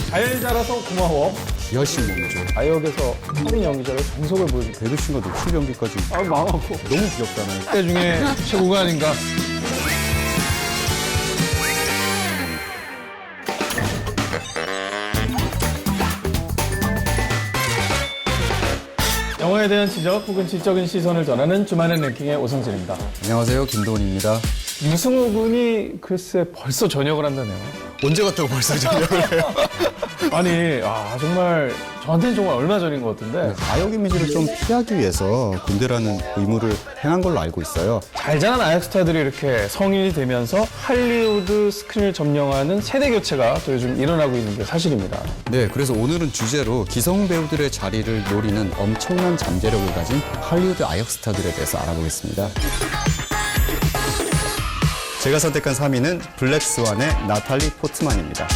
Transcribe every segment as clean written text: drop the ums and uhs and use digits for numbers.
잘 자라서 고마워. 기하신 몸이죠. 아역에서 성인 연기자의 정석을 보여준. 배드신과 노출 연기까지 망하고. 너무 귀엽잖아요. 때 중에 최고가 아닌가. 영화에 대한 지적 혹은 지적인 시선을 전하는 주말의 랭킹의 오성진입니다. 안녕하세요, 김도훈입니다. 유승우 군이 글쎄 벌써 전역을 한다네요. 언제 갔다고 벌써 전역을 해요? 아니, 정말 저한테는 정말 얼마 전인 것 같은데 아역 이미지를 좀 피하기 위해서 군대라는 의무를 행한 걸로 알고 있어요. 잘 자란 아역 스타들이 이렇게 성인이 되면서 할리우드 스크린을 점령하는 세대 교체가 또 요즘 일어나고 있는 게 사실입니다. 네, 그래서 오늘은 주제로 기성 배우들의 자리를 노리는 엄청난 잠재력을 가진 할리우드 아역 스타들에 대해서 알아보겠습니다. 제가 선택한 3위는 블랙스완의 나탈리 포트만입니다.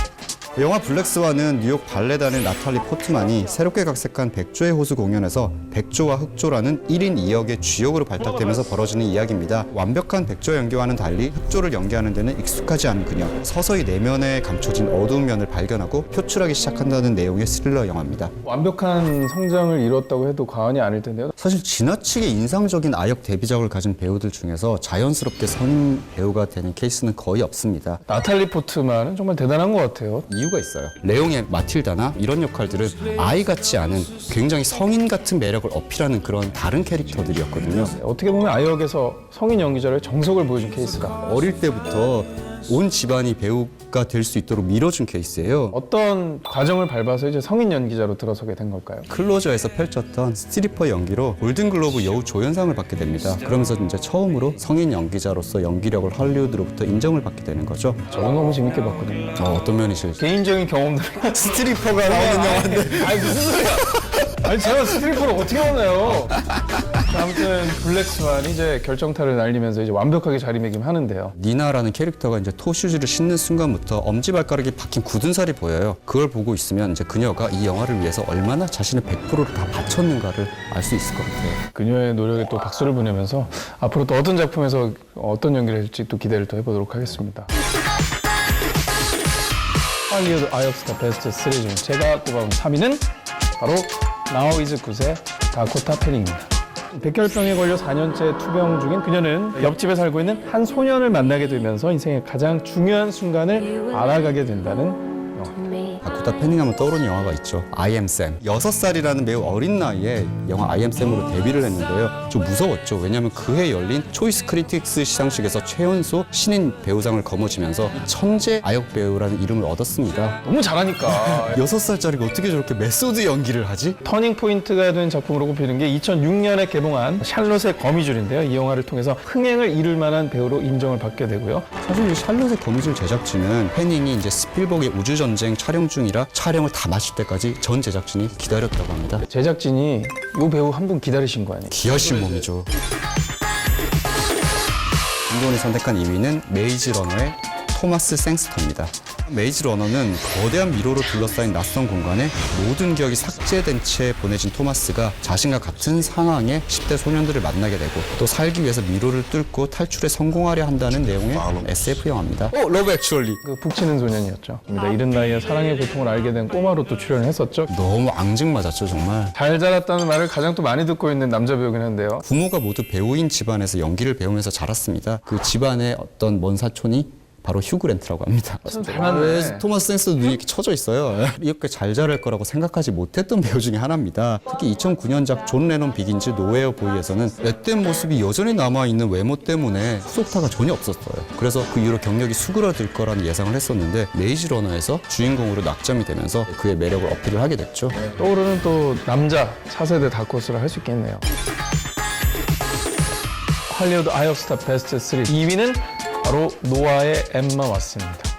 영화 블랙스완은 뉴욕 발레단의 나탈리 포트만이 새롭게 각색한 백조의 호수 공연에서 백조와 흑조라는 1인 2역의 주역으로 발탁되면서 벌어지는 이야기입니다. 완벽한 백조 연기와는 달리 흑조를 연기하는 데는 익숙하지 않은 그녀, 서서히 내면에 감춰진 어두운 면을 발견하고 표출하기 시작한다는 내용의 스릴러 영화입니다. 완벽한 성장을 이뤘다고 해도 과언이 아닐 텐데요. 사실 지나치게 인상적인 아역 데뷔작을 가진 배우들 중에서 자연스럽게 성인 배우가 되는 케이스는 거의 없습니다. 나탈리 포트만은 정말 대단한 것 같아요. 이유가 있어요. 레옹의 마틸다나 이런 역할들은 아이 같지 않은 굉장히 성인 같은 매력을 어필하는 그런 다른 캐릭터들이었거든요. 어떻게 보면 아역에서 성인 연기자의 정석을 보여준 케이스다. 어릴 때부터 온 집안이 배우가 될 수 있도록 밀어준 케이스예요. 어떤 과정을 밟아서 이제 성인 연기자로 들어서게 된 걸까요? 클로저에서 펼쳤던 스트리퍼 연기로 골든글로브 여우 조연상을 받게 됩니다. 그러면서 이제 처음으로 성인 연기자로서 연기력을 할리우드로부터 인정을 받게 되는 거죠. 저는 너무 재밌게 봤거든요. 어떤 면이 제일 개인적인 경험들. 스트리퍼가 나오는 영화인데 아니 무슨 소리야? 아니 제가 스트리퍼를 어떻게 만나요? 아무튼 블랙스완이 이제 결정타를 날리면서 이제 완벽하게 자리매김하는데요. 니나라는 캐릭터가 이제 토슈즈를 신는 순간부터 엄지발가락이 박힌 굳은 살이 보여요. 그걸 보고 있으면 이제 그녀가 이 영화를 위해서 얼마나 자신의 100%를 다 바쳤는가를 알 수 있을 것 같아요. 그녀의 노력에 또 박수를 보내면서 앞으로 또 어떤 작품에서 어떤 연기를 할지 또 기대를 또 해보도록 하겠습니다. 할리우드 아역 스타 베스트 3 중 제가 꼽아온 3위는 바로 나우 이즈 굿의 다코타 패닝입니다. 백혈병에 걸려 4년째 투병 중인 그녀는 옆집에 살고 있는 한 소년을 만나게 되면서 인생의 가장 중요한 순간을 알아가게 된다는 영화입니다. 다코타 패닝하면 떠오르는 영화가 있죠. I Am Sam. 6살이라는 매우 어린 나이에 영화 I Am Sam으로 데뷔를 했는데요. 좀 무서웠죠. 왜냐하면 그해 열린 초이스 크리틱스 시상식에서 최연소 신인 배우상을 거머쥐면서 천재 아역 배우라는 이름을 얻었습니다. 너무 잘하니까 6살짜리가 어떻게 저렇게 메소드 연기를 하지? 터닝 포인트가 된 작품으로 꼽히는 게 2006년에 개봉한 샬롯의 거미줄인데요. 이 영화를 통해서 흥행을 이룰 만한 배우로 인정을 받게 되고요. 사실 이 샬롯의 거미줄 제작진은 패닝이 이제 스필버그의 우주전쟁 촬영 중이라 촬영을 다 마칠 때까지 전 제작진이 기다렸다고 합니다. 제작진이 이 배우 한 분 기다리신 거 아니에요? 기하신 몸이죠. 김도훈이 선택한 2위는 메이즈 러너의 토마스 생스터입니다. 메이즈 러너는 거대한 미로로 둘러싸인 낯선 공간에 모든 기억이 삭제된 채 보내진 토마스가 자신과 같은 상황의 10대 소년들을 만나게 되고 또 살기 위해서 미로를 뚫고 탈출에 성공하려 한다는 내용의 SF 영화입니다. 러브 액츄얼리. 그 북치는 소년이었죠. 이른 나이에 사랑의 고통을 알게 된 꼬마로 또 출연을 했었죠. 너무 앙증맞았죠, 정말. 잘 자랐다는 말을 가장 또 많이 듣고 있는 남자 배우긴 한데요. 부모가 모두 배우인 집안에서 연기를 배우면서 자랐습니다. 그 집안의 어떤 먼 사촌이 바로 휴 그랜트라고 합니다. 닮았네. 왜 토마스 생스도 눈이 이렇게 쳐져 있어요. 이렇게 잘 자랄 거라고 생각하지 못했던 배우 중에 하나입니다. 특히 2009년작 존 레논 비긴즈 노웨어 보이에서는 앳된 모습이 여전히 남아있는 외모 때문에 후속타가 전혀 없었어요. 그래서 그 이후로 경력이 수그러들 거라는 예상을 했었는데 메이즈 러너에서 주인공으로 낙점이 되면서 그의 매력을 어필을 하게 됐죠. 떠오르는 또 남자 차세대 다크호스를 할 수 있겠네요. 할리우드 아역 스타 베스트 3 2위는 바로 노아의 엠마 왓슨입니다.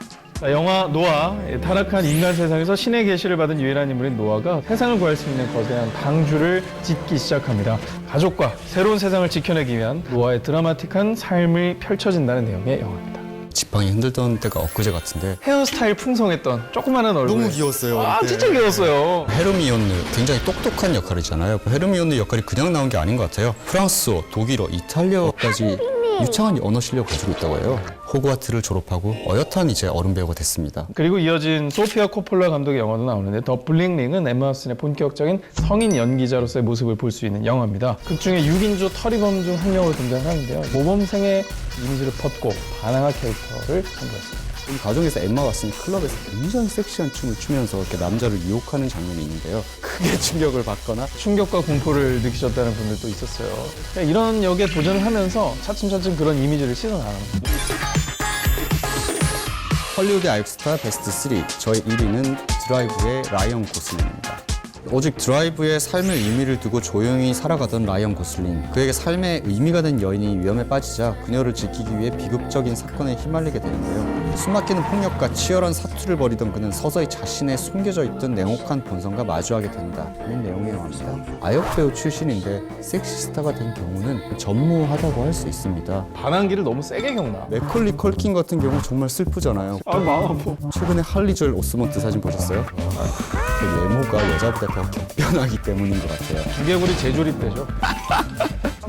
영화 노아, 타락한 인간 세상에서 신의 계시를 받은 유일한 인물인 노아가 세상을 구할 수 있는 거대한 방주를 짓기 시작합니다. 가족과 새로운 세상을 지켜내기 위한 노아의 드라마틱한 삶이 펼쳐진다는 내용의 영화입니다. 지팡이 흔들던 때가 엊그제 같은데 헤어스타일 풍성했던 조그마한 얼굴. 너무 귀여웠어요. 진짜 귀여웠어요. 헤르미온느 굉장히 똑똑한 역할이잖아요. 헤르미온느 역할이 그냥 나온 게 아닌 것 같아요. 프랑스어, 독일어, 이탈리아어까지 유창한 언어 실력을 가지고 있다고 해요. 호그와트를 졸업하고 어엿한 이제 어른 배우가 됐습니다. 그리고 이어진 소피아 코폴라 감독의 영화도 나오는데 더 블링링은 엠마 왓슨의 본격적인 성인 연기자로서의 모습을 볼 수 있는 영화입니다. 극 중에 6인조 터리범 중 한 명으로 등장하는데요. 모범생의 이미지를 벗고 반항할 캐릭터를 선보였습니다. 이 과정에서 엠마 왓슨이 클럽에서 굉장히 섹시한 춤을 추면서 이렇게 남자를 유혹하는 장면이 있는데요. 크게 충격을 받거나 충격과 공포를 느끼셨다는 분들도 있었어요. 그러니까 이런 역에 도전을 하면서 차츰차츰 그런 이미지를 씻어나가는 겁니다. 헐리우드 아역스타 베스트 3 저의 1위는 드라이브의 라이언 고슬링입니다. 오직 드라이브의 삶의 의미를 두고 조용히 살아가던 라이언 고슬링. 그에게 삶의 의미가 된 여인이 위험에 빠지자 그녀를 지키기 위해 비극적인 사건에 휘말리게 되는데요. 숨막히는 폭력과 치열한 사투를 벌이던 그는 서서히 자신의 숨겨져 있던 냉혹한 본성과 마주하게 된다는 내용의 영화입니다. 아역 배우 출신인데 섹시스타가 된 경우는 전무하다고 할 수 있습니다. 반항기를 너무 세게 겪나? 맥컬리 컬킨 같은 경우 정말 슬프잖아요. 아, 마음 아파. 최근에 할리 조엘 오스먼트 사진 보셨어요? 그 외모가 여자보다 더 격변하기 때문인 것 같아요. 두개골이 재조립되죠.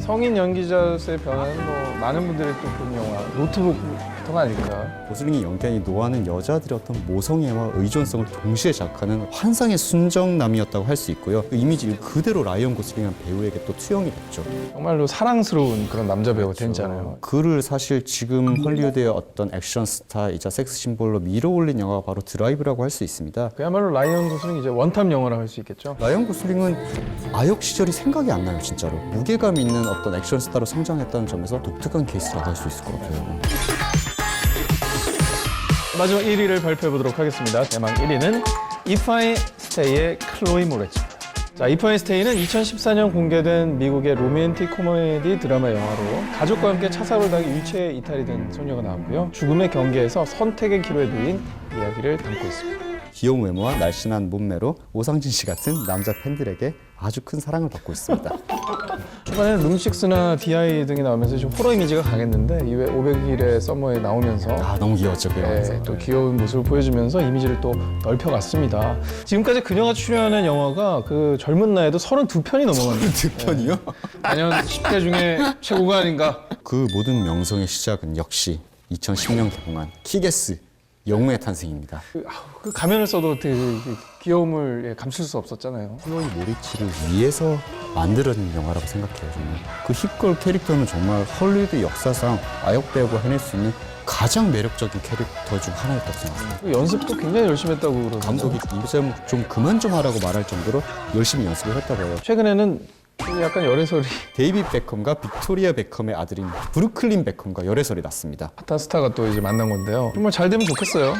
성인 연기자로서의 변화는 뭐 많은 분들이 또 본 영화 노트북부터가 아닐까. 고슬링이 연기한 이 노아는 여자들의 어떤 모성애와 의존성을 동시에 자극하는 환상의 순정남이었다고 할 수 있고요. 그 이미지 그대로 라이언 고슬링한 배우에게 또 투영이 됐죠. 정말로 사랑스러운 그런 남자 배우가 됐잖아요. 그를 사실 지금 헐리우드의 어떤 액션 스타이자 섹스 심볼로 밀어올린 영화가 바로 드라이브라고 할 수 있습니다. 그야말로 라이언 고슬링 이제 원탑 영화라고 할 수 있겠죠. 라이언 고슬링은 아역 시절이 생각이 안 나요, 진짜로. 무게감 있는 어떤 액션 스타로 성장했다는 점에서 독특한 케이스라고 할 수 있을 것 같아요. 마지막 1위를 발표해 보도록 하겠습니다. 대망 1위는 If I Stay의 클로이 모레츠입니다. 자, If I Stay는 2014년 공개된 미국의 로맨틱 코미디 드라마 영화로 가족과 함께 차 사고를 당해 유체에 이탈이 된 소녀가 나왔고요. 죽음의 경계에서 선택의 기로에 놓인 이야기를 담고 있습니다. 귀여운 외모와 날씬한 몸매로 오상진 씨 같은 남자 팬들에게 아주 큰 사랑을 받고 있습니다. 초반에는 룸식스나 DI 등이 나오면서 좀 호러 이미지가 강했는데 이후에 500일의 썸머에 나오면서 아, 너무 귀여웠죠, 그 영화에서. 또 귀여운 모습을 보여주면서 이미지를 또 넓혀갔습니다. 지금까지 그녀가 출연한 영화가 그 젊은 나이에도 32편이 넘어갔는데 두 편이요? 단연 10대 중에 최고가 아닌가. 그 모든 명성의 시작은 역시 2010년 개봉한 키게스 영웅의 탄생입니다. 그 가면을 써도 어떻게 그 귀여움을 감출 수 없었잖아요. 클로이 모리츠를 위해서 만들어진 영화라고 생각해요, 정말. 그 힙걸 캐릭터는 정말 헐리우드 역사상 아역 배우가 해낼 수 있는 가장 매력적인 캐릭터 중 하나였다고 생각합니다. 그 연습도 굉장히 열심히 했다고 그러던데. 감독이 이제 좀 그만 좀 하라고 말할 정도로 열심히 연습을 했다고 해요. 최근에는 약간 열애설이 데이빗 베컴과 빅토리아 베컴의 아들인 브루클린 베컴과 열애설이 났습니다. 핫한 스타가 또 이제 만난 건데요. 정말 잘 되면 좋겠어요.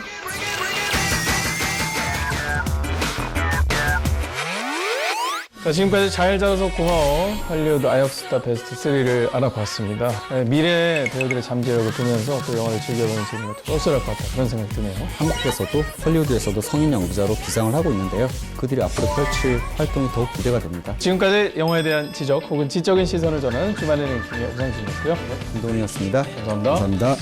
자, 지금까지 잘 자라서 고마워 할리우드 아역스타 베스트 3를 알아봤습니다. 미래의 배우들의 잠재력을 보면서 또 영화를 즐겨보는 재미가 또 쏠쏠할 것 같다 그런 생각이 드네요. 한국에서도 헐리우드에서도 성인 연기자로 기상을 하고 있는데요. 그들이 앞으로 펼칠 활동이 더욱 기대가 됩니다. 지금까지 영화에 대한 지적 혹은 지적인 시선을 전하는 주말의 랭킹의 우상진이었고요. 김동훈이었습니다. 감사합니다. 감사합니다.